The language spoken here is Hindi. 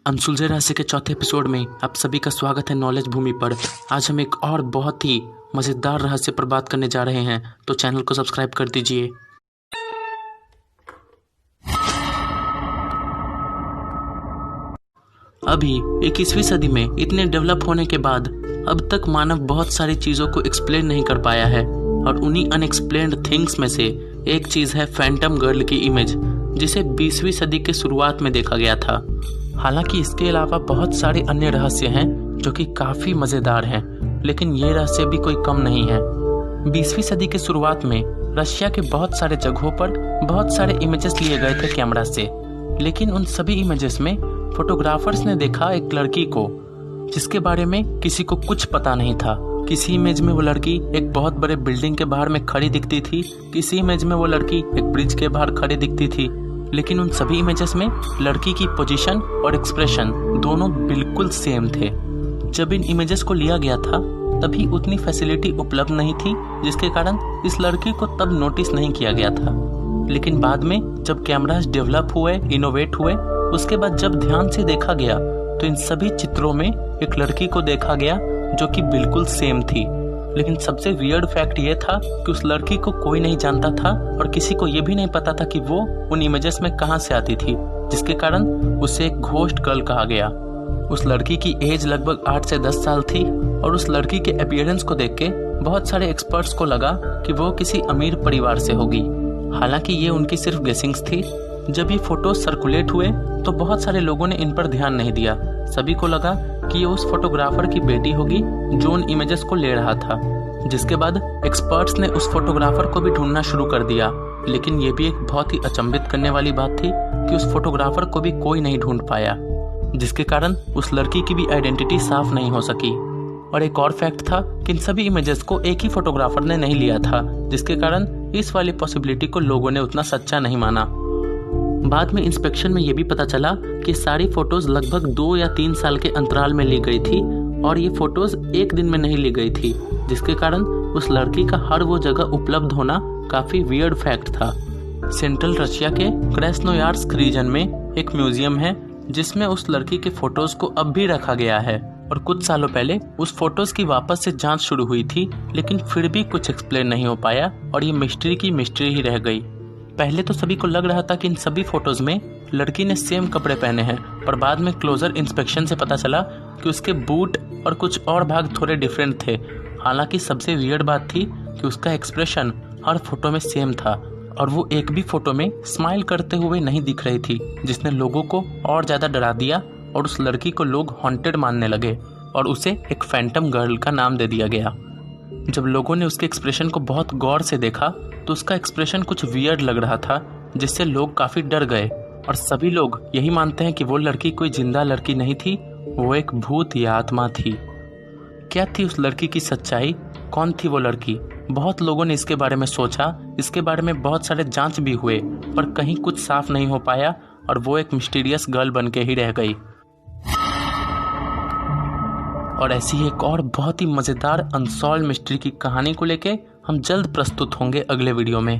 अनसुलझे रहस्य के चौथे एपिसोड में आप सभी का स्वागत है नॉलेज भूमि पर। आज हम एक और बहुत ही मज़ेदार रहस्य पर बात करने जा रहे हैं, तो चैनल को सब्सक्राइब कर दीजिए। अभी 21वीं सदी में इतने डेवलप होने के बाद अब तक मानव बहुत सारी चीज़ों को एक्सप्लेन नहीं कर पाया है, और उन्हीं अनएक्सप्लेन्ड थिंग्स में से एक चीज़ है फैंटम गर्ल की इमेज, जिसे 20वीं सदी के शुरुआत में देखा गया था। हालांकि इसके अलावा बहुत सारे अन्य रहस्य हैं जो कि काफ़ी मज़ेदार हैं, लेकिन ये रहस्य भी कोई कम नहीं है। 20वीं सदी के शुरुआत में रशिया के बहुत सारे जगहों पर बहुत सारे इमेजेस लिए गए थे कैमरा से, लेकिन उन सभी इमेजेस में फोटोग्राफर्स ने देखा एक लड़की को जिसके बारे में किसी को कुछ पता नहीं था। किसी इमेज में वो लड़की एक बहुत बड़े बिल्डिंग के बाहर में खड़ी दिखती थी, किसी इमेज में वो लड़की एक ब्रिज के बाहर खड़ी दिखती थी, लेकिन उन सभी इमेजेस में लड़की की पोजीशन और एक्सप्रेशन दोनों बिल्कुल सेम थे। जब इन इमेजेस को लिया गया था तभी उतनी फैसिलिटी उपलब्ध नहीं थी, जिसके कारण इस लड़की को तब नोटिस नहीं किया गया था। लेकिन बाद में जब कैमरास डेवलप हुए, इनोवेट हुए, उसके बाद जब ध्यान से देखा गया तो इन सभी चित्रों में एक लड़की को देखा गया जो कि बिल्कुल सेम थी। लेकिन सबसे वियर्ड फैक्ट ये था कि उस लड़की को कोई नहीं जानता था और किसी को ये भी नहीं पता था कि वो उन इमेजेस में कहाँ से आती थी, जिसके कारण उसे एक घोस्ट गर्ल कहा गया। उस लड़की की एज लगभग 8 से 10 साल थी, और उस लड़की के अपीयरेंस को देख के बहुत सारे एक्सपर्ट्स को लगा कि वो किसी अमीर परिवार से होगी। हालांकि ये उनकी सिर्फ गेसिंग्स थी। जब ये फोटो सर्कुलेट हुए तो बहुत सारे लोगों ने इन पर ध्यान नहीं दिया। सभी को लगा कि ये उस फोटोग्राफर की बेटी होगी जो उन इमेजेस को ले रहा था। जिसके बाद एक्सपर्ट्स ने उस फोटोग्राफर को भी ढूंढना शुरू कर दिया, लेकिन ये भी एक बहुत ही अचंभित करने वाली बात थी कि उस फोटोग्राफर को भी कोई नहीं ढूंढ पाया, जिसके कारण उस लड़की की भी आइडेंटिटी साफ नहीं हो सकी। और एक और फैक्ट था कि इन सभी इमेजेस को एक ही फोटोग्राफर ने नहीं लिया था, जिसके कारण इस वाली पॉसिबिलिटी को लोगों ने उतना सच्चा नहीं माना। बाद में इंस्पेक्शन में ये भी पता चला कि सारी फोटोज लगभग 2 या 3 साल के अंतराल में ली गई थी, और ये फोटोज एक दिन में नहीं ली गई थी, जिसके कारण उस लड़की का हर वो जगह उपलब्ध होना काफी वियर्ड फैक्ट था। सेंट्रल रशिया के क्रेस्नोयार्स्क रीजन में एक म्यूजियम है जिसमें उस लड़की के फोटोज को अब भी रखा गया है, और कुछ सालों पहले उस फोटोज की वापस से जांच शुरू हुई थी, लेकिन फिर भी कुछ एक्सप्लेन नहीं हो पाया और ये मिस्ट्री की मिस्ट्री ही रह गई। पहले तो सभी को लग रहा था कि इन सभी फोटोज में लड़की ने सेम कपड़े पहने हैं, पर बाद में क्लोजर इंस्पेक्शन से पता चला कि उसके बूट और कुछ और भाग थोड़े डिफरेंट थे। हालांकि सबसे वियर्ड बात थी कि उसका एक्सप्रेशन हर फोटो में सेम था, और वो एक भी फोटो में स्माइल करते हुए नहीं दिख रही थी, जिसने लोगों को और ज़्यादा डरा दिया और उस लड़की को लोग हॉन्टेड मानने लगे और उसे एक फैंटम गर्ल का नाम दे दिया गया। जब लोगों ने उसके एक्सप्रेशन को बहुत गौर से देखा तो उसका एक्सप्रेशन कुछ वियर्ड लग रहा था, जिससे लोग काफ़ी डर गए, और सभी लोग यही मानते हैं कि वो लड़की कोई जिंदा लड़की नहीं थी, वो एक भूत या आत्मा थी। क्या थी उस लड़की की सच्चाई? कौन थी वो लड़की? बहुत लोगों ने इसके बारे में सोचा, इसके बारे में बहुत सारे जांच भी हुए, पर कहीं कुछ साफ नहीं हो पाया, और वो एक मिस्टीरियस गर्ल बन के ही रह गई। और ऐसी ही एक और बहुत ही मज़ेदार अनसॉल्व मिस्ट्री की कहानी को लेके हम जल्द प्रस्तुत होंगे अगले वीडियो में।